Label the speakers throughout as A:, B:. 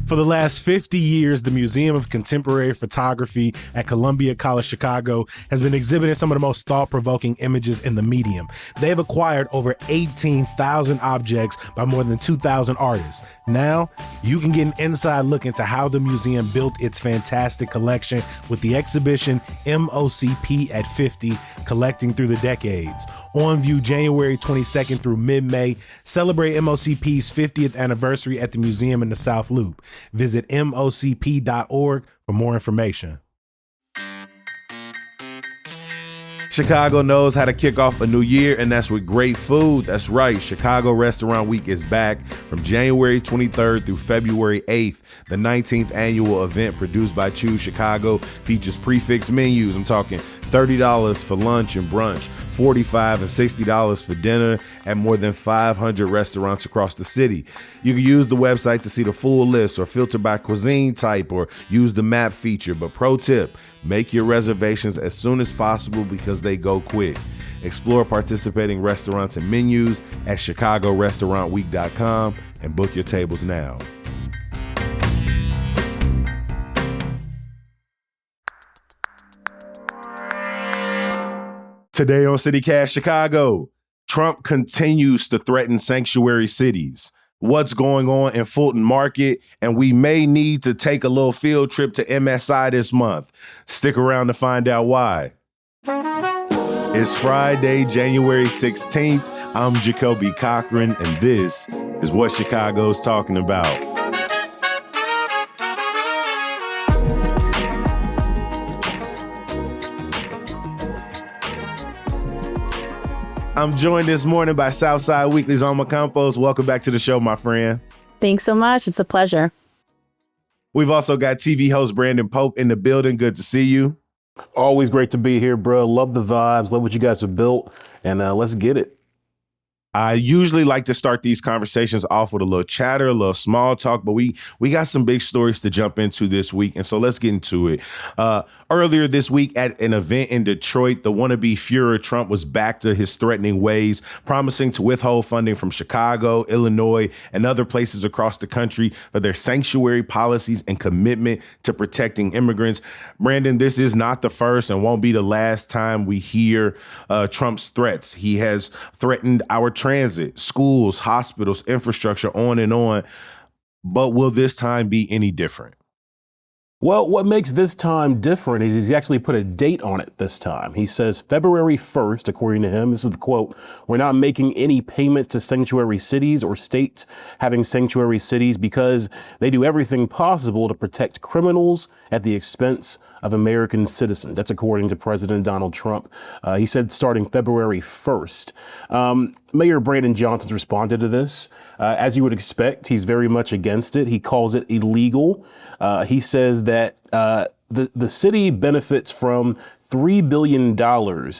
A: For the last 50 years, the Museum of Contemporary Photography at Columbia College Chicago has been exhibiting some of the most thought-provoking images in the medium. They've acquired over 18,000 objects by more than 2,000 artists. Now, you can get an inside look into how the museum built its fantastic collection with the exhibition MOCP at 50, Collecting Through the Decades. On view January 22nd through mid-May. Celebrate MOCP's 50th anniversary at the museum in the South Loop. Visit mocp.org for more information.
B: Chicago knows how to kick off a new year, and that's with great food. That's right, Chicago Restaurant Week is back from January 23rd through February 8th. The 19th annual event produced by Choose Chicago features prefix menus. I'm talking $30 for lunch and brunch, $45 and $60 for dinner at more than 500 restaurants across the city. You can use the website to see the full list or filter by cuisine type or use the map feature. But pro tip, make your reservations as soon as possible because they go quick. Explore participating restaurants and menus at chicagorestaurantweek.com and book your tables now. Today on CityCast Chicago, Trump continues to threaten sanctuary cities. What's going on in Fulton Market? And we may need to take a little field trip to MSI this month. Stick around to find out why. It's Friday, January 16th. I'm Jacoby Cochran, and this is what Chicago's talking about. I'm joined this morning by Southside Weekly's Alma Campos. Welcome back to the show, my friend.
C: Thanks so much. It's a pleasure.
B: We've also got TV host Brandon Pope in the building. Good to see you.
D: Always great to be here, bro. Love the vibes. Love what you guys have built. And let's get it.
B: I usually like to start these conversations off with a little chatter, a little small talk, but we got some big stories to jump into this week, and so let's get into it. Earlier this week at an event in Detroit, the wannabe Führer Trump was back to his threatening ways, promising to withhold funding from Chicago, Illinois, and other places across the country for their sanctuary policies and commitment to protecting immigrants. Brandon, this is not the first and won't be the last time we hear Trump's threats. He has threatened our transit, schools, hospitals, infrastructure, on and on. But will this time be any different?
D: Well, what makes this time different is he's actually put a date on it this time. He says February 1st, according to him, this is the quote, "We're not making any payments to sanctuary cities or states having sanctuary cities because they do everything possible to protect criminals at the expense of American citizens." That's according to President Donald Trump. He said starting February 1st. Mayor Brandon Johnson's responded to this. As you would expect, he's very much against it. He calls it illegal. He says that the city benefits from $3 billion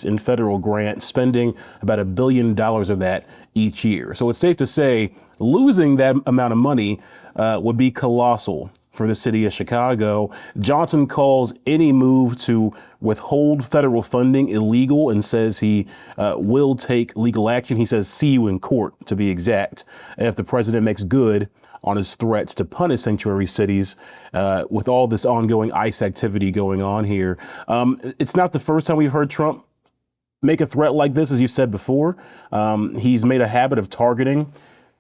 D: in federal grants, spending about $1 billion of that each year. So it's safe to say losing that amount of money would be colossal for the city of Chicago. Johnson calls any move to withhold federal funding illegal and says he will take legal action. He says, see you in court, to be exact, if the president makes good on his threats to punish sanctuary cities with all this ongoing ICE activity going on here. It's not the first time we've heard Trump make a threat like this, as you said before. He's made a habit of targeting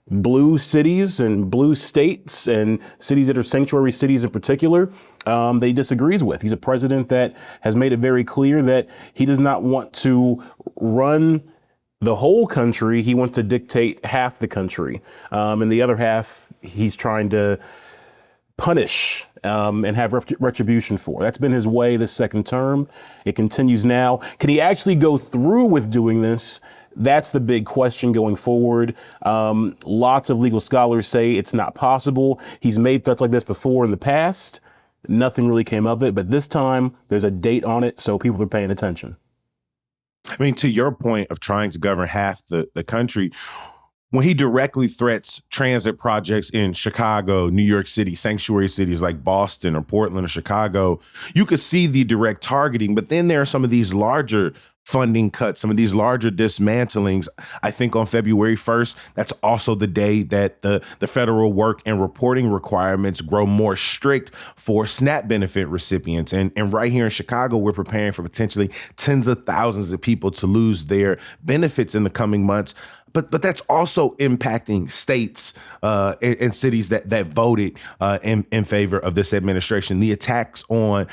D: blue cities and blue states and cities that are sanctuary cities in particular, that he disagrees with. He's a president that has made it very clear that he does not want to run the whole country. He wants to dictate half the country. And the other half, he's trying to punish and have retribution for. That's been his way this second term. It continues now. Can he actually go through with doing this? That's the big question going forward. Lots of legal scholars say it's not possible. He's made threats like this before in the past. Nothing really came of it. But this time, there's a date on it, so people are paying attention.
B: I mean, to your point of trying to govern half the country, when he directly threats transit projects in Chicago, New York City, sanctuary cities like Boston or Portland or Chicago, you could see the direct targeting. But then there are some of these larger funding cuts, some of these larger dismantlings. I think on February 1st, that's also the day that the federal work and reporting requirements grow more strict for SNAP benefit recipients. And right here in Chicago, we're preparing for potentially tens of thousands of people to lose their benefits in the coming months. But that's also impacting states and cities that voted in favor of this administration. The attacks on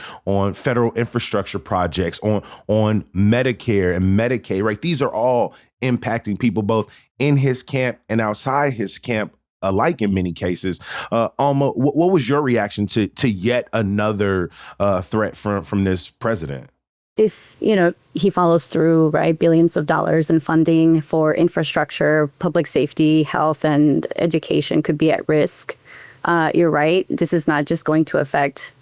B: federal infrastructure projects, on Medicare and Medicaid, right? These are all impacting people both in his camp and outside his camp alike in many cases. Alma, what was your reaction to yet another threat from this president?
C: If, he follows through, right, billions of dollars in funding for infrastructure, public safety, health, and education could be at risk. You're right. This is not just going to affect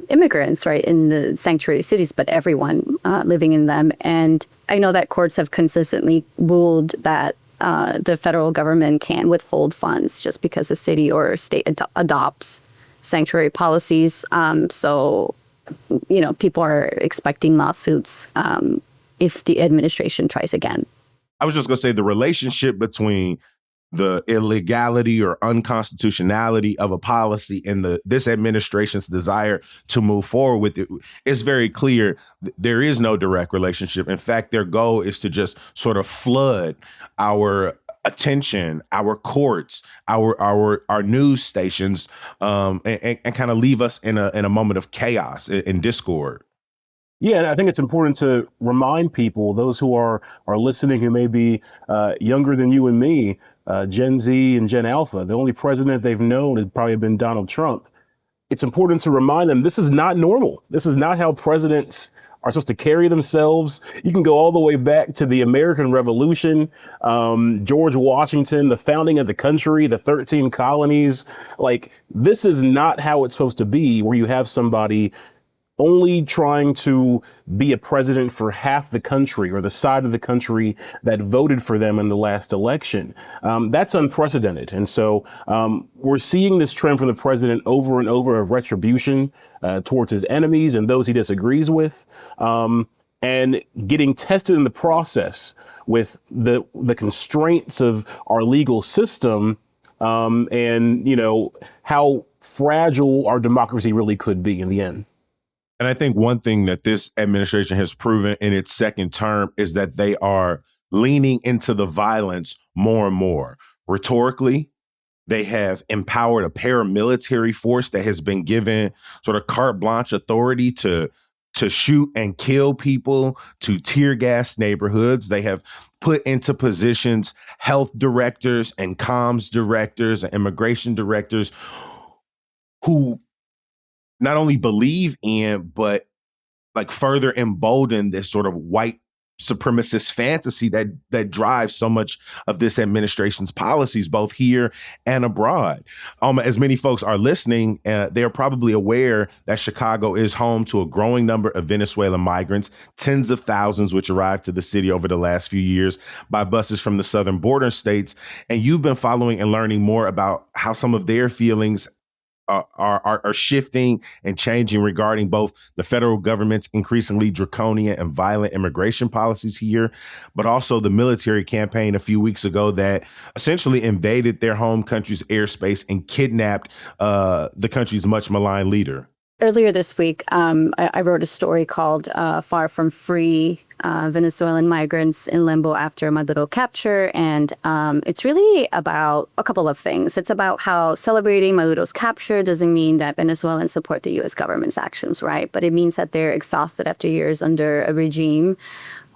C: immigrants, right, in the sanctuary cities, but everyone living in them. And I know that courts have consistently ruled that the federal government can withhold funds just because a city or state adopts sanctuary policies. So people are expecting lawsuits if the administration tries again.
B: I was just going to say the relationship between the illegality or unconstitutionality of a policy and this administration's desire to move forward with it is very clear. There is no direct relationship. In fact, their goal is to just sort of flood our attention, our courts, our news stations, and kind of leave us in a moment of chaos and discord.
D: Yeah, and I think it's important to remind people, those who are listening, who may be younger than you and me, Gen Z and Gen Alpha, the only president they've known has probably been Donald Trump. It's important to remind them this is not normal. This is not how presidents are supposed to carry themselves. You can go all the way back to the American Revolution, George Washington, the founding of the country, the 13 colonies. Like, this is not how it's supposed to be, where you have somebody only trying to be a president for half the country or the side of the country that voted for them in the last election. That's unprecedented. And so we're seeing this trend from the president over and over of retribution towards his enemies and those he disagrees with, and getting tested in the process with the constraints of our legal system, and how fragile our democracy really could be in the end.
B: And I think one thing that this administration has proven in its second term is that they are leaning into the violence more and more. Rhetorically, they have empowered a paramilitary force that has been given sort of carte blanche authority to shoot and kill people, to tear gas neighborhoods. They have put into positions health directors and comms directors and immigration directors who not only believe in, but like further embolden this sort of white supremacist fantasy that drives so much of this administration's policies, both here and abroad. As many folks are listening, they're probably aware that Chicago is home to a growing number of Venezuelan migrants, tens of thousands, which arrived to the city over the last few years by buses from the southern border states. And you've been following and learning more about how some of their feelings are shifting and changing regarding both the federal government's increasingly draconian and violent immigration policies here, but also the military campaign a few weeks ago that essentially invaded their home country's airspace and kidnapped the country's much maligned leader.
C: Earlier this week, I wrote a story called Far From Free, Venezuelan Migrants in Limbo After Maduro Capture. And it's really about a couple of things. It's about how celebrating Maduro's capture doesn't mean that Venezuelans support the U.S. government's actions, right? But it means that they're exhausted after years under a regime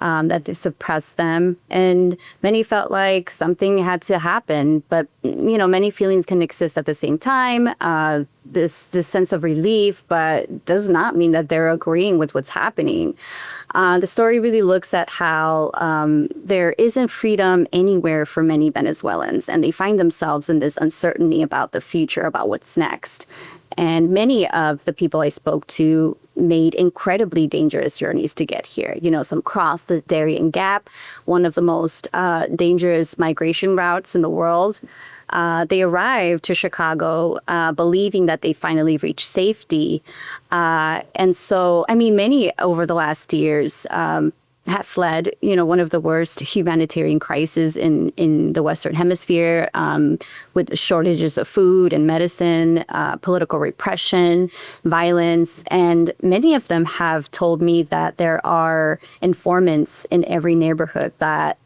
C: that they suppressed them. And many felt like something had to happen. But, many feelings can exist at the same time. This sense of relief, but does not mean that they're agreeing with what's happening. The story really looks at how there isn't freedom anywhere for many Venezuelans, and they find themselves in this uncertainty about the future, about what's next. And many of the people I spoke to made incredibly dangerous journeys to get here. Some crossed the Darien Gap, one of the most dangerous migration routes in the world. They arrived to Chicago believing that they finally reached safety. And so, many over the last years, have fled, one of the worst humanitarian crises in the Western Hemisphere, with shortages of food and medicine, political repression, violence. And many of them have told me that there are informants in every neighborhood that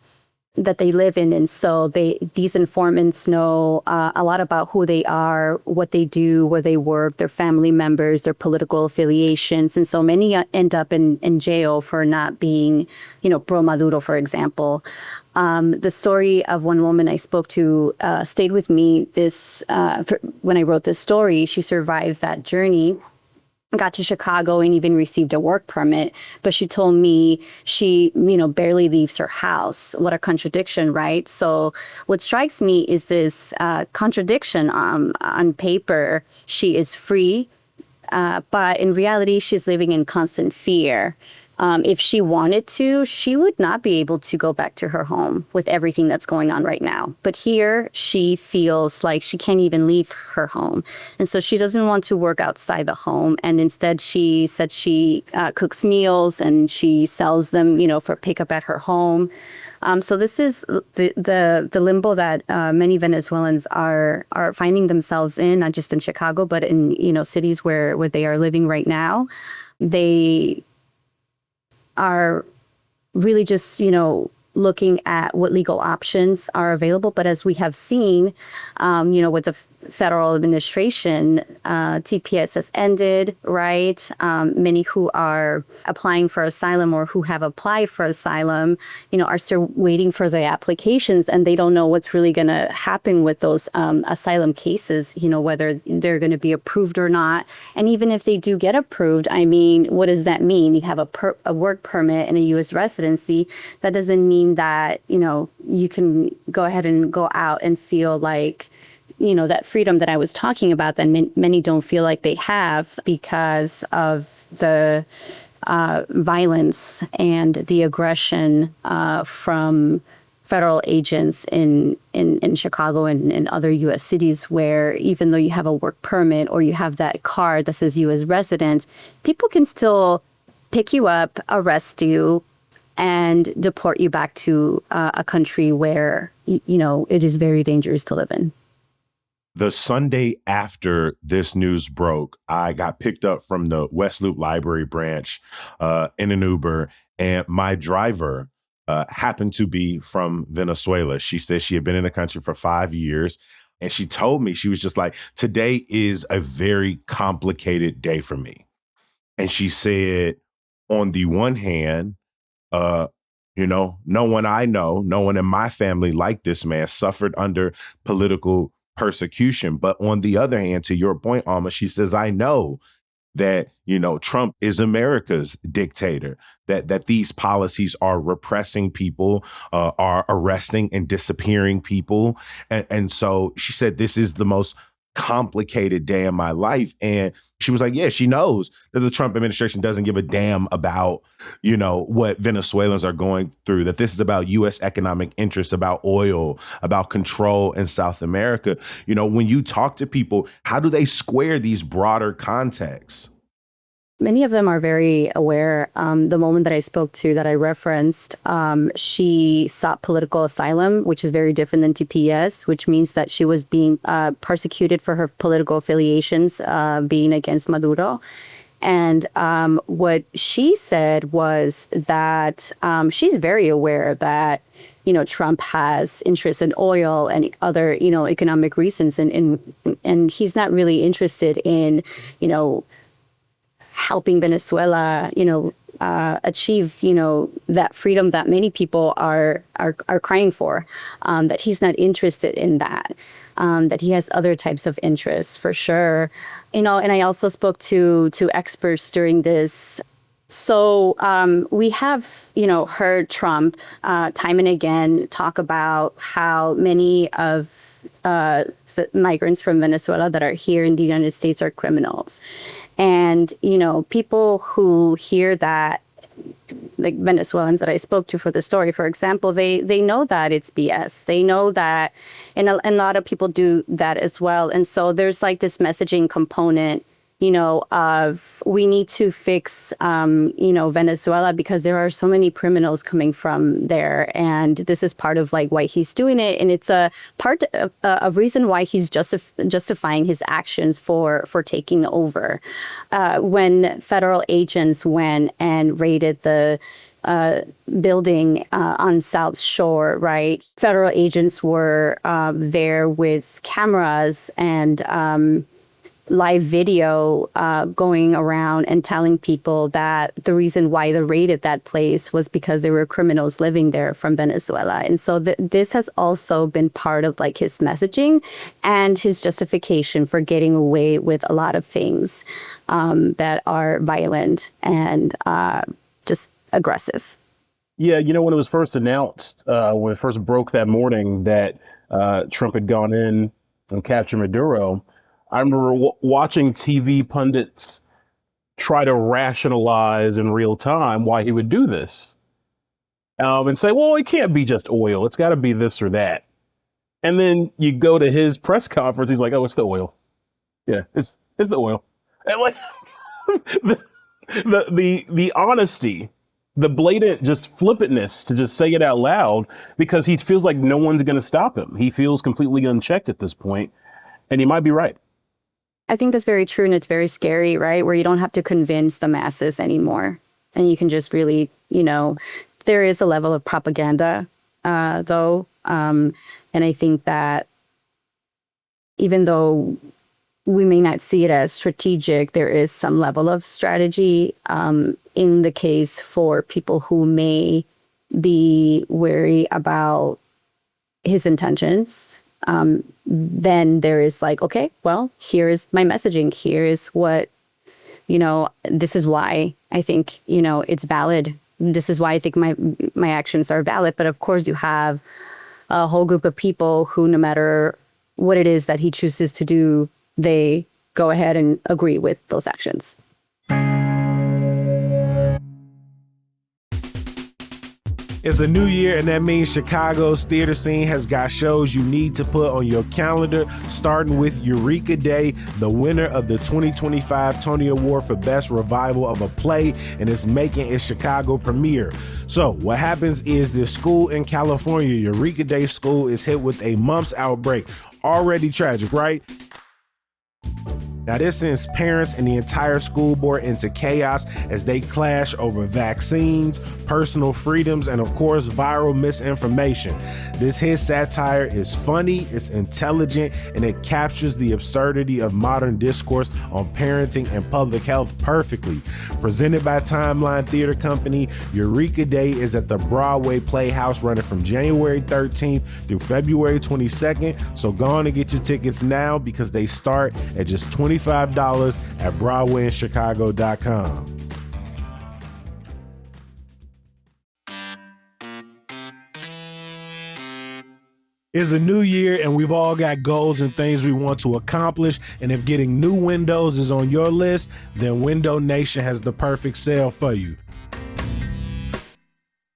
C: they live in. And so these informants know a lot about who they are, what they do, where they work, their family members, their political affiliations. And so many end up in jail for not being, pro Maduro, for example. The story of one woman I spoke to stayed with me when I wrote this story. She survived that journey, got to Chicago, and even received a work permit. But she told me she, barely leaves her house. What a contradiction, right? So what strikes me is this contradiction. On paper, she is free, but in reality, she's living in constant fear. If she wanted to, she would not be able to go back to her home with everything that's going on right now. But here, she feels like she can't even leave her home. And so she doesn't want to work outside the home. And instead, she said she cooks meals and she sells them, for pickup at her home. So this is the limbo that many Venezuelans are finding themselves in, not just in Chicago, but in, cities where they are living right now. They are really just, looking at what legal options are available. But as we have seen, with the federal administration, TPS has ended, right? Many who are applying for asylum or who have applied for asylum, are still waiting for the applications, and they don't know what's really going to happen with those asylum cases, whether they're going to be approved or not. And even if they do get approved, what does that mean? You have a work permit and a U.S. residency. That doesn't mean that, you can go ahead and go out and feel like, that freedom that I was talking about that many don't feel like they have because of the violence and the aggression from federal agents in Chicago and in other U.S. cities, where even though you have a work permit or you have that card that says U.S. resident, people can still pick you up, arrest you, and deport you back to a country where, it is very dangerous to live in.
B: The Sunday after this news broke, I got picked up from the West Loop Library branch in an Uber, and my driver happened to be from Venezuela. She said she had been in the country for 5 years, and she told me, she was just like, today is a very complicated day for me. And she said, on the one hand, no one I know, no one in my family like this man suffered under political persecution. But on the other hand, to your point, Alma, she says, I know that, Trump is America's dictator, that these policies are repressing people, are arresting and disappearing people. And so she said, this is the most complicated day in my life. And she was like, yeah, she knows that the Trump administration doesn't give a damn about, what Venezuelans are going through, that this is about U.S. economic interests, about oil, about control in South America. When you talk to people, how do they square these broader contexts?
C: Many of them are very aware. The woman that I spoke to, that I referenced, she sought political asylum, which is very different than TPS, which means that she was being persecuted for her political affiliations, being against Maduro. And what she said was that she's very aware that, Trump has interests in oil and other, economic reasons. And he's not really interested in, helping Venezuela, achieve, that freedom that many people are crying for, that he's not interested in that, that he has other types of interests for sure. And I also spoke to experts during this. So we have, heard Trump time and again talk about how many of migrants from Venezuela that are here in the United States are criminals. And, people who hear that, like Venezuelans that I spoke to for the story, for example, they know that it's BS. They know that, and a lot of people do that as well. And so there's like this messaging component, of we need to fix, Venezuela because there are so many criminals coming from there. And this is part of like why he's doing it. And it's a part of a reason why he's justifying his actions for taking over. When federal agents went and raided the building on South Shore, right? Federal agents were there with cameras and live video going around and telling people that the reason why they raided that place was because there were criminals living there from Venezuela. And so this has also been part of like his messaging and his justification for getting away with a lot of things that are violent and just aggressive.
D: Yeah, when it was first announced, when it first broke that morning that Trump had gone in and captured Maduro, I remember watching TV pundits try to rationalize in real time why he would do this. And say, well, it can't be just oil. It's got to be this or that. And then you go to his press conference. He's like, oh, it's the oil. Yeah, it's the oil. And like the honesty, the blatant just flippantness to just say it out loud because he feels like no one's going to stop him. He feels completely unchecked at this point, and he might be right.
C: I think that's very true, and it's very scary, right? Where you don't have to convince the masses anymore. And you can just really, there is a level of propaganda, though. And I think that even though we may not see it as strategic, there is some level of strategy in the case for people who may be wary about his intentions. Then there is like, okay, well, here is my messaging. Here is what, this is why I think, it's valid. This is why I think my actions are valid. But of course, you have a whole group of people who, no matter what it is that he chooses to do, they go ahead and agree with those actions.
A: It's a new year, and that means Chicago's theater scene has got shows you need to put on your calendar, starting with Eureka Day, the winner of the 2025 Tony Award for Best Revival of a Play, and it's making its Chicago premiere. So what happens is this school in California, Eureka Day School, is hit with a mumps outbreak. Already tragic, right? Now, this sends parents and the entire school board into chaos as they clash over vaccines, personal freedoms, and of course, viral misinformation. This hit satire is funny, it's intelligent, and it captures the absurdity of modern discourse on parenting and public health perfectly. Presented by Timeline Theater Company, Eureka Day is at the Broadway Playhouse running from January 13th through February 22nd. So go on and get your tickets now because they start at just $25 at BroadwayInChicago.com. It's a new year and we've all got goals and things we want to accomplish. And if getting new windows is on your list, then Window Nation has the perfect sale for you.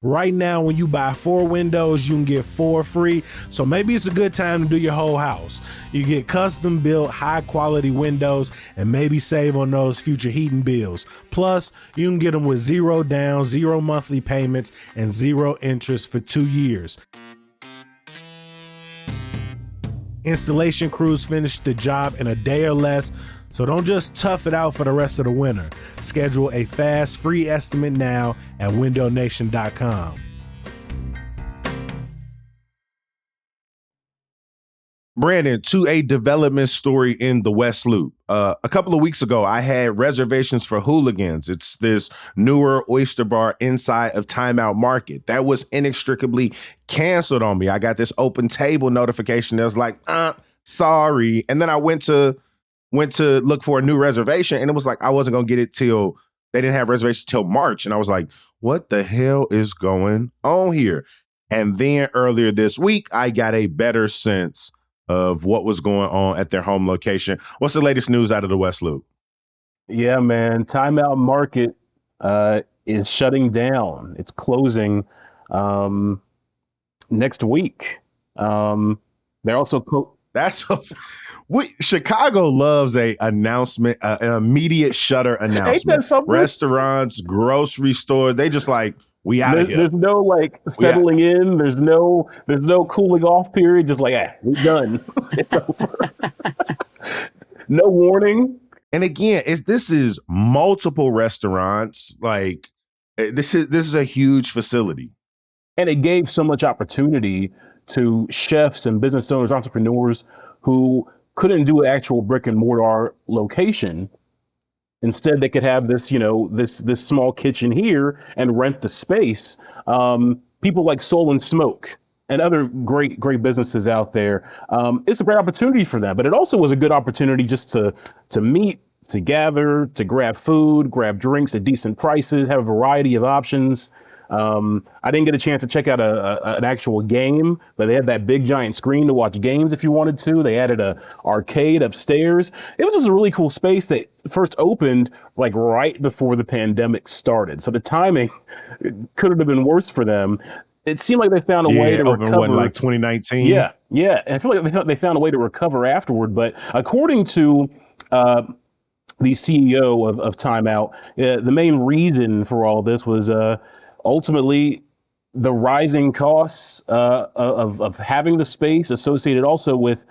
A: Right now, when you buy 4 windows, you can get 4 free. So maybe it's a good time to do your whole house. You get custom built, high quality windows and maybe save on those future heating bills. Plus, you can get them with 0 down, 0 monthly payments, and 0 interest for 2 years. Installation crews finish the job in a day or less, so don't just tough it out for the rest of the winter. Schedule a fast, free estimate now at windownation.com.
B: Brandon, to a development story in the West Loop. A couple of weeks ago, I had reservations for Hooligans. It's this newer oyster bar inside of Timeout Market. That was inextricably canceled on me. I got this open table notification that was like, sorry. And then I went to look for a new reservation, and it was like I wasn't going to get it till they didn't have reservations till March. And I was like, what the hell is going on here? And then earlier this week, I got a better sense of what was going on at their home location. What's the latest news out of the West Loop?
D: Yeah, man. Timeout Market is shutting down. It's closing next week. They're also
B: Chicago loves a announcement, an immediate shutter announcement.
D: something?
B: Restaurants, grocery stores, they just like, we out of here.
D: There's no like settling in. There's no cooling off period. Just like, we're done. It's over. No warning.
B: And again, this is multiple restaurants. Like this is a huge facility.
D: And it gave so much opportunity to chefs and business owners, entrepreneurs who couldn't do an actual brick and mortar location. Instead, they could have this, this small kitchen here and rent the space. People like Soul and Smoke and other great businesses out there. It's a great opportunity for them, but it also was a good opportunity just to meet, to gather, to grab food, grab drinks at decent prices, have a variety of options. I didn't get a chance to check out an actual game, but they had that big giant screen to watch games if you wanted to. They added a arcade upstairs. It was just a really cool space that first opened like right before the pandemic started. So the timing couldn't have been worse for them. It seemed like they found a way to recover.
B: Like 2019?
D: Yeah. And I feel like they found a way to recover afterward. But according to the CEO of Time Out, the main reason for all this was ultimately the rising costs of having the space, associated also with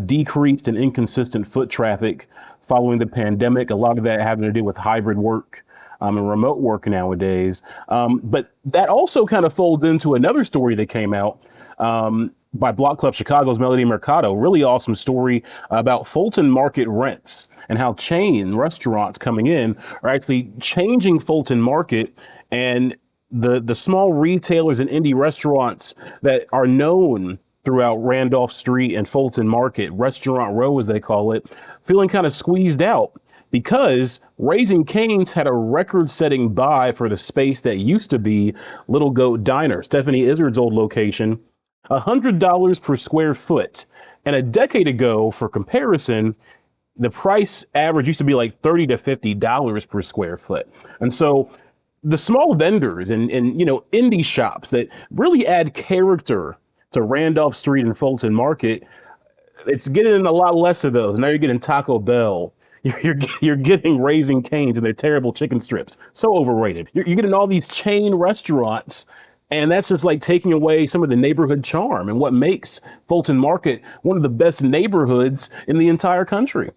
D: decreased and inconsistent foot traffic following the pandemic. A lot of that having to do with hybrid work and remote work nowadays. But that also kind of folds into another story that came out by Block Club Chicago's Melody Mercado. Really awesome story about Fulton Market rents and how chain restaurants coming in are actually changing Fulton Market, and the small retailers and indie restaurants that are known throughout Randolph Street and Fulton Market, Restaurant Row as they call it, feeling kind of squeezed out because Raising Cane's had a record-setting buy for the space that used to be Little Goat Diner, Stephanie Izzard's old location, $100 per square foot. And a decade ago, for comparison, the price average used to be like $30 to $50 per square foot. And so the small vendors and indie shops that really add character to Randolph Street and Fulton Market, it's getting a lot less of those. Now you're getting Taco Bell. You're getting Raising Cane's and their terrible chicken strips. So overrated. You're getting all these chain restaurants, and that's just like taking away some of the neighborhood charm and what makes Fulton Market one of the best neighborhoods in the entire country.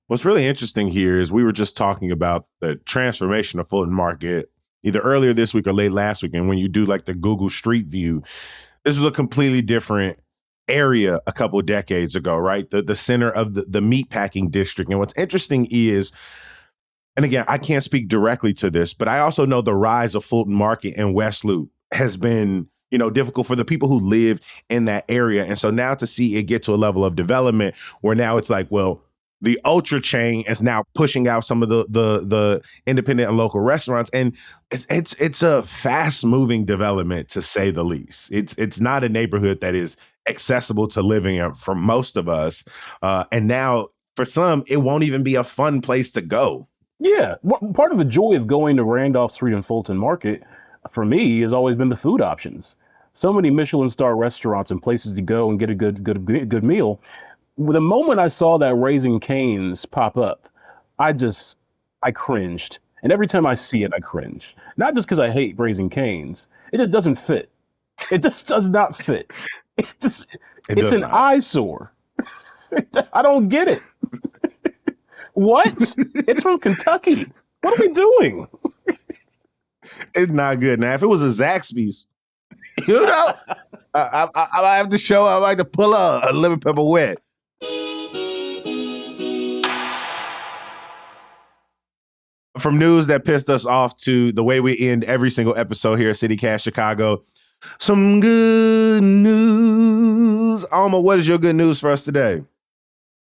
B: What's really interesting here is we were just talking about the transformation of Fulton Market either earlier this week or late last week. And when you do like the Google Street View, this was a completely different area a couple of decades ago, right? The center of the meatpacking district. And what's interesting is, and again, I can't speak directly to this, but I also know the rise of Fulton Market and West Loop has been, difficult for the people who live in that area. And so now to see it get to a level of development where now it's like, well, the ultra chain is now pushing out some of the independent and local restaurants, and it's a fast moving development to say the least. It's not a neighborhood that is accessible to living in for most of us, and now for some it won't even be a fun place to go.
D: Yeah, part of the joy of going to Randolph Street and Fulton Market for me has always been the food options. So many Michelin star restaurants and places to go and get a good meal. The moment I saw that Raising Cane's pop up, I cringed. And every time I see it, I cringe. Not just because I hate Raising Cane's. It just doesn't fit. It just does not fit. It's an eyesore. I don't get it. What? It's from Kentucky. What are we doing?
B: It's not good. Now, if it was a Zaxby's, I have to show. I like to pull a lemon pepper wet. From news that pissed us off to the way we end every single episode here at CityCast Chicago, some good news. Alma, what is your good news for us today?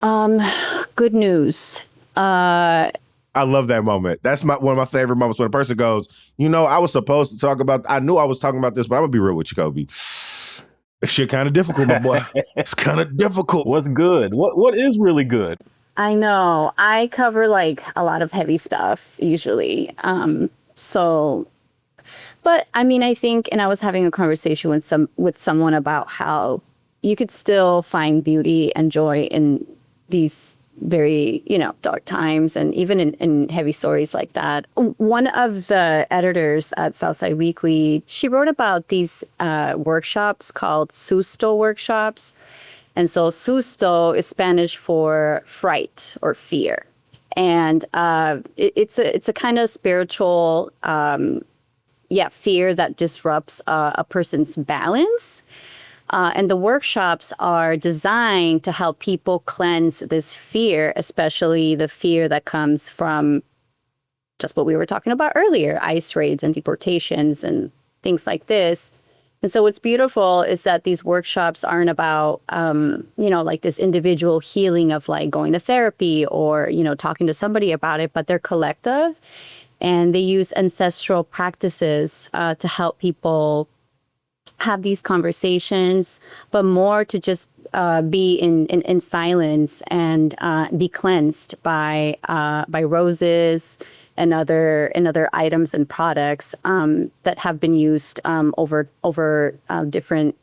C: Good news.
B: I love that moment. That's one of my favorite moments when a person goes, I was supposed to talk about, I knew I was talking about this, but I'm gonna be real with you, Kobe. This shit kind of difficult, my boy. It's kind of difficult.
D: What's good? What is really good?
C: I know. I cover like a lot of heavy stuff usually. But I mean, I think, and I was having a conversation with someone about how you could still find beauty and joy in these very, dark times, and even in heavy stories like that. One of the editors at Southside Weekly, she wrote about these workshops called Susto workshops. And so susto is Spanish for fright or fear. And it's a kind of spiritual, fear that disrupts a person's balance. And the workshops are designed to help people cleanse this fear, especially the fear that comes from just what we were talking about earlier, ICE raids and deportations and things like this. And so what's beautiful is that these workshops aren't about, like this individual healing of like going to therapy or, talking to somebody about it, but they're collective. And they use ancestral practices to help people have these conversations, but more to just be in silence and be cleansed by roses and other items and products that have been used over different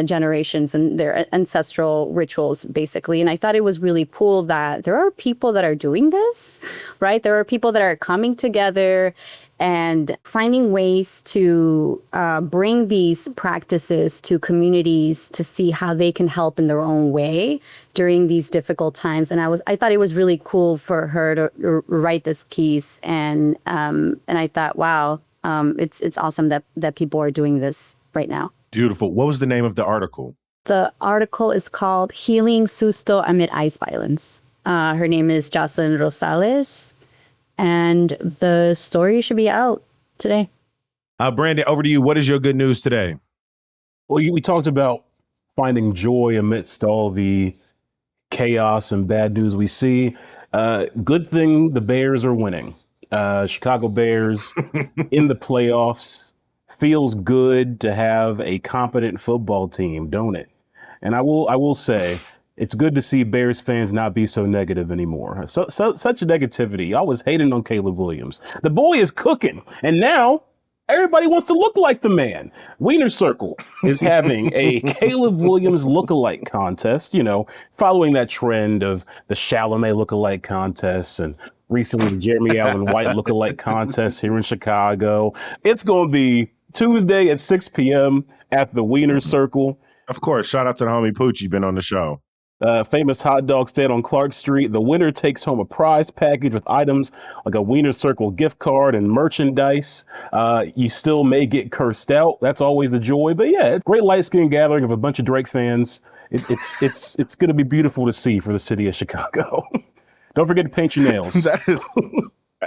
C: generations and their ancestral rituals, basically. And I thought it was really cool that there are people that are doing this, right? There are people that are coming together and finding ways to bring these practices to communities to see how they can help in their own way during these difficult times. And I thought it was really cool for her to write this piece. And I thought, wow, it's awesome that people are doing this right now.
B: Beautiful. What was the name of the article?
C: The article is called Healing Susto Amid ICE Violence. Her name is Jocelyn Rosales. And the story should be out today.
B: Brandon, over to you. What is your good news today?
D: Well, we talked about finding joy amidst all the chaos and bad news we see. Good thing the Bears are winning. Chicago Bears in the playoffs. Feels good to have a competent football team, don't it? And I will say, it's good to see Bears fans not be so negative anymore. Such negativity. I was hating on Caleb Williams. The boy is cooking, and now everybody wants to look like the man. Wiener Circle is having a Caleb Williams lookalike contest, following that trend of the Chalamet lookalike contest and recently the Jeremy Allen White lookalike contest here in Chicago. It's going to be Tuesday at 6 p.m. at the Wiener Circle.
B: Of course. Shout out to the homie Poochie, been on the show.
D: Famous hot dog stand on Clark Street. The winner takes home a prize package with items like a Wiener Circle gift card and merchandise. You still may get cursed out. That's always the joy. But yeah, it's a great light-skinned gathering of a bunch of Drake fans. It's going to be beautiful to see for the city of Chicago. Don't forget to paint your nails.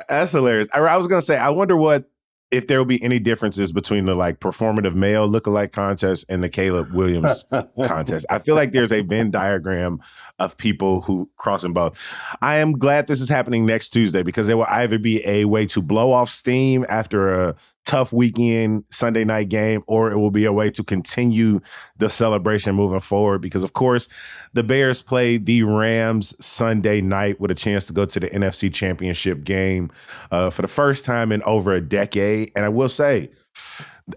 B: That's hilarious. I was going to say, I wonder if there will be any differences between the like performative male lookalike contest and the Caleb Williams contest. I feel like there's a Venn diagram of people who crossing both. I am glad this is happening next Tuesday because it will either be a way to blow off steam after a tough weekend Sunday night game, or it will be a way to continue the celebration moving forward because, of course, the Bears played the Rams Sunday night with a chance to go to the NFC Championship game for the first time in over a decade. And I will say,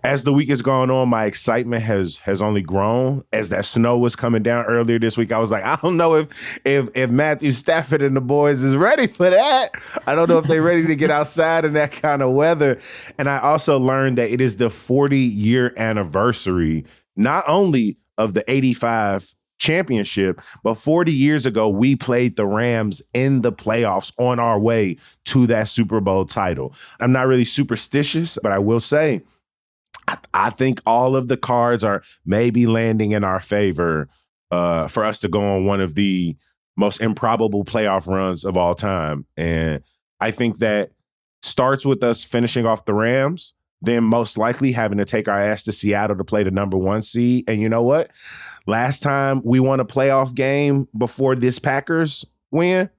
B: as the week has gone on, my excitement has only grown. As that snow was coming down earlier this week, I was like, I don't know if Matthew Stafford and the boys is ready for that. I don't know if they're ready to get outside in that kind of weather. And I also learned that it is the 40-year anniversary, not only of the 85 championship, but 40 years ago, we played the Rams in the playoffs on our way to that Super Bowl title. I'm not really superstitious, but I will say, I think all of the cards are maybe landing in our favor for us to go on one of the most improbable playoff runs of all time. And I think that starts with us finishing off the Rams, then most likely having to take our ass to Seattle to play the number 1 seed. And you know what? Last time we won a playoff game before this Packers win,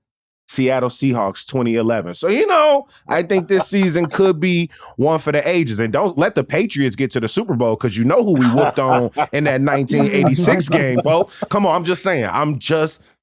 B: Seattle Seahawks 2011. So, I think this season could be one for the ages. And don't let the Patriots get to the Super Bowl because you know who we whooped on in that 1986 game, Bo. Come on, I'm just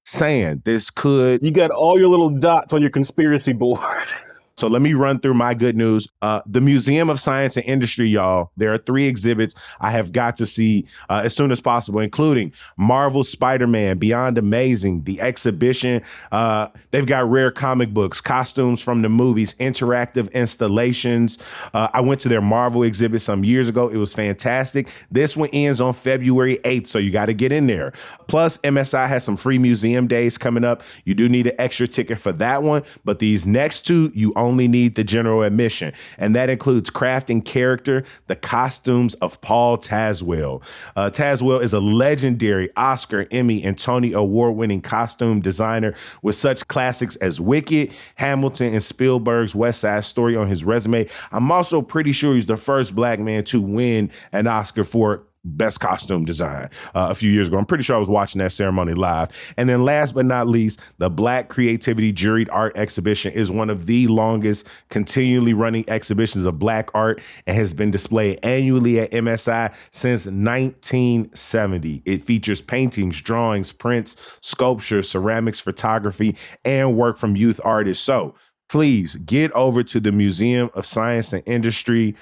B: saying this could.
D: You got all your little dots on your conspiracy board.
B: So let me run through my good news. The Museum of Science and Industry, y'all, there are 3 exhibits I have got to see as soon as possible, including Marvel Spider-Man, Beyond Amazing, the exhibition. They've got rare comic books, costumes from the movies, interactive installations. I went to their Marvel exhibit some years ago. It was fantastic. This one ends on February 8th, so you got to get in there. Plus, MSI has some free museum days coming up. You do need an extra ticket for that one, but these next 2, you only need the general admission. And that includes Crafting Character, the costumes of Paul Tazewell. Tazewell is a legendary Oscar, Emmy, and Tony Award-winning costume designer with such classics as Wicked, Hamilton, and Spielberg's West Side Story on his resume. I'm also pretty sure he's the first Black man to win an Oscar for Best Costume Design a few years ago. I'm pretty sure I was watching that ceremony live. And then last but not least, the Black Creativity Juried Art Exhibition is one of the longest continually running exhibitions of Black art and has been displayed annually at MSI since 1970. It features paintings, drawings, prints, sculpture, ceramics, photography, and work from youth artists. So please get over to the Museum of Science and Industry.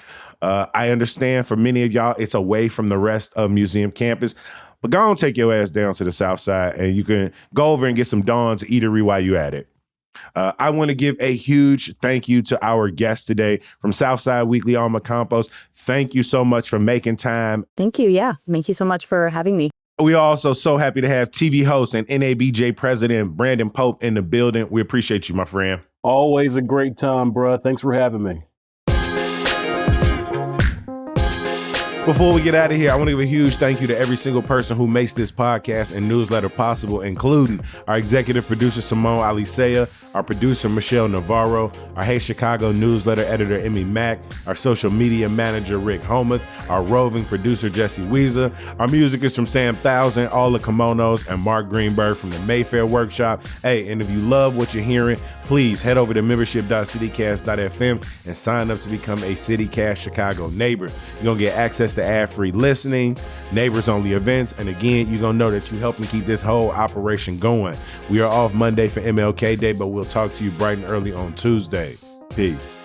B: I understand for many of y'all, it's away from the rest of museum campus, but go on, take your ass down to the South Side and you can go over and get some Dawn's Eatery while you at it. I want to give a huge thank you to our guest today from Southside Weekly, Alma Campos. Thank you so much for making time.
C: Thank you. Yeah. Thank you so much for having me.
B: We are also so happy to have TV host and NABJ president Brandon Pope in the building. We appreciate you, my friend.
D: Always a great time, bruh. Thanks for having me.
B: Before we get out of here, I want to give a huge thank you to every single person who makes this podcast and newsletter possible, including our executive producer, Simone Alicea, our producer, Michelle Navarro, our Hey Chicago newsletter editor, Emmy Mack, our social media manager, Rick Homuth, our roving producer, Jesse Weezer. Our music is from Sam Thousand, All the Kimonos, and Mark Greenberg from the Mayfair Workshop. Hey, and if you love what you're hearing, please head over to membership.citycast.fm and sign up to become a CityCast Chicago neighbor. You're going to get access to ad-free listening, neighbors-only events, and again, you're going to know that you helping keep this whole operation going. We are off Monday for MLK Day, but we'll talk to you bright and early on Tuesday. Peace.